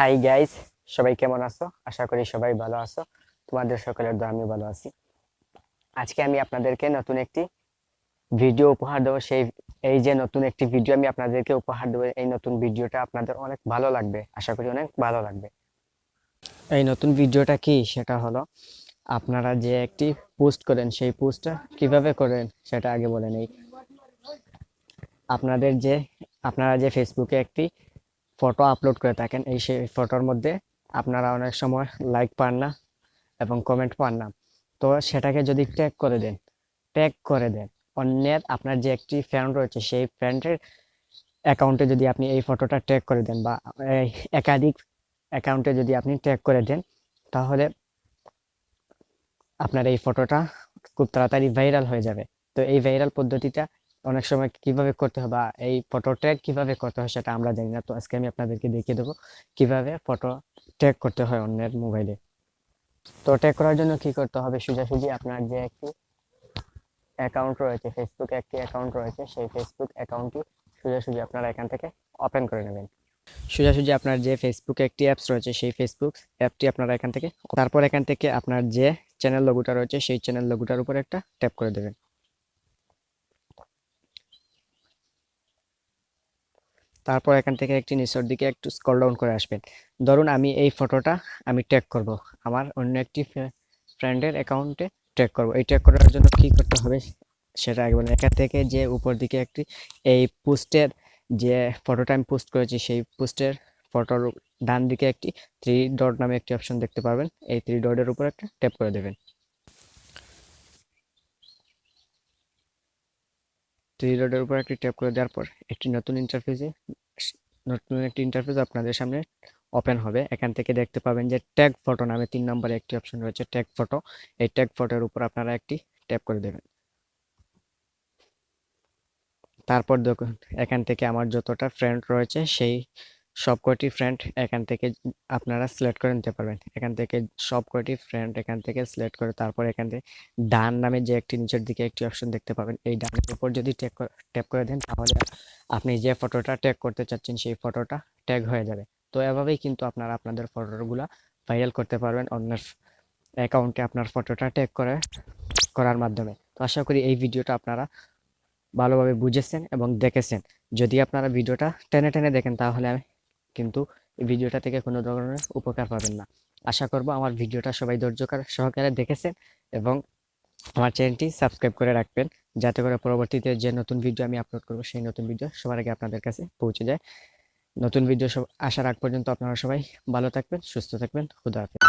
Hi guys, সবাই কেমন আছো? আশা করি সবাই ভালো আছো। তোমাদের সকলের দোয়া আমি ভালো আছি। আজকে আমি আপনাদেরকে নতুন একটি ভিডিও উপহার দেবো। এই যে নতুন একটি ভিডিও আমি আপনাদেরকে উপহার দেবো, এই নতুন ভিডিওটা আপনাদের অনেক ভালো লাগবে, আশা করি অনেক ভালো লাগবে। এই নতুন ভিডিওটা কি, সেটা হলো আপনারা যে একটি পোস্ট করেন, সেই পোস্টটা কিভাবে করেন সেটা আগে বলে নেই। আপনাদের যে আপনারা যে ফেসবুকে একটি ফটো আপলোড করে থাকেন, সেই ফটোর মধ্যে আপনারা অনেক সময় লাইক পান না এবং কমেন্ট পান না। তো সেটাকে যদি ট্যাগ করে দেন অন্যের, আপনার যে একটি ফ্রেন্ড রয়েছে সেই ফ্রেন্ডের অ্যাকাউন্টে যদি আপনি এই ফটোটা ট্যাগ করে দেন, বা এই একাধিক অ্যাকাউন্টে যদি আপনি ট্যাগ করে দেন, তাহলে আপনার এই ফটোটা খুব তাড়াতাড়ি ভাইরাল হয়ে যাবে। তো এই ভাইরাল পদ্ধতিটা অনেক সময় কিভাবে করতে হবে, বা এই ফটো ট্যাগ কিভাবে করতে হয় সেটা আমরা জানি না। তো আজকে আমি আপনাদেরকে দেখিয়ে দেবো কিভাবে ফটো ট্যাগ করতে হয় অন্যের মোবাইলে। তো ট্যাগ করার জন্য কি করতে হবে, সোজাসুজি আপনার যে একটি অ্যাকাউন্ট রয়েছে, ফেসবুকে একটি অ্যাকাউন্ট রয়েছে, সেই ফেসবুক অ্যাকাউন্টটি সোজাসুজি আপনারা এখান থেকে ওপেন করে নেবেন। সোজাসুজি আপনার যে ফেসবুকে একটি অ্যাপস রয়েছে, সেই ফেসবুক অ্যাপটি আপনারা এখান থেকে, তারপর এখান থেকে আপনার যে চ্যানেল লোগোটা রয়েছে সেই চ্যানেল লোগোটার উপর একটা ট্যাপ করে দেবেন। তারপর এখান থেকে একটি নিচের দিকে একটু স্ক্রল ডাউন করে আসবেন। ধরুন আমি এই ফটোটা আমি ট্যাগ করব, আমার অন্য একটি ফ্রেন্ডের অ্যাকাউন্টে ট্যাগ করব। এই ট্যাগ করার জন্য কি করতে হবে সেটা আগে বলেন। এখান থেকে যে উপর দিকে একটি, এই পোস্টের যে ফটোটা আমি পোস্ট করেছি সেই পোস্টের ফটোর ডান দিকে একটি থ্রি ডট নামে একটি অপশন দেখতে পাবেন। এই থ্রি ডটের উপর একটা ট্যাপ করে দেবেন। থ্রি ডটের উপর একটি ট্যাপ করে দেওয়ার পর নতুন একটি ইন্টারফেস আপনাদের সামনে ওপেন হবে। এখান থেকে দেখতে পাবেন যে ট্যাগ ফটো নামে 3 নম্বরে একটি অপশন রয়েছে, ট্যাগ ফটো। এই ট্যাগ ফটোর উপর আপনারা একটি ট্যাপ করে দেবেন। তারপর দেখুন এখান থেকে আমার যতটা ফ্রেন্ড রয়েছে সেই সবকটি ফ্রেন্ড এখান থেকে আপনারা সিলেক্ট করে নিতে পারবেন। এখান থেকে সবকটি ফ্রেন্ড এখান থেকে সিলেক্ট করে, তারপর এখান থেকে ডান নামে যে একটি নিচের দিকে একটি অপশন দেখতে পাবেন, এই ডানের উপর যদি ট্যাপ করে দেন, তাহলে আপনি যে ফটোটা ট্যাগ করতে চাচ্ছেন সেই ফটোটা ট্যাগ হয়ে যাবে। তো এভাবেই কিন্তু আপনারা আপনাদের ফটোগুলা ভাইরাল করতে পারবেন অন্যের অ্যাকাউন্টে আপনার ফটোটা ট্যাগ করার মাধ্যমে। তো আশা করি এই ভিডিওটা আপনারা ভালোভাবে বুঝেছেন এবং দেখেছেন। যদি আপনারা ভিডিওটা টেনে টেনে দেখেন, তাহলে কিন্তু এই ভিডিওটা থেকে কোনো ধরনের উপকার পাবেন না। আশা করব আমার ভিডিওটা সবাই ধৈর্য সহকারে দেখেছেন এবং আমার চ্যানেলটি সাবস্ক্রাইব করে রাখবেন, যাতে করে পরবর্তীতে যে নতুন ভিডিও আমি আপলোড করব সেই নতুন ভিডিও সবার আগে আপনাদের কাছে পৌঁছে যায়। নতুন ভিডিও আসার আগ পর্যন্ত আপনারা সবাই ভালো থাকবেন, সুস্থ থাকবেন। খুদা হাফেজ।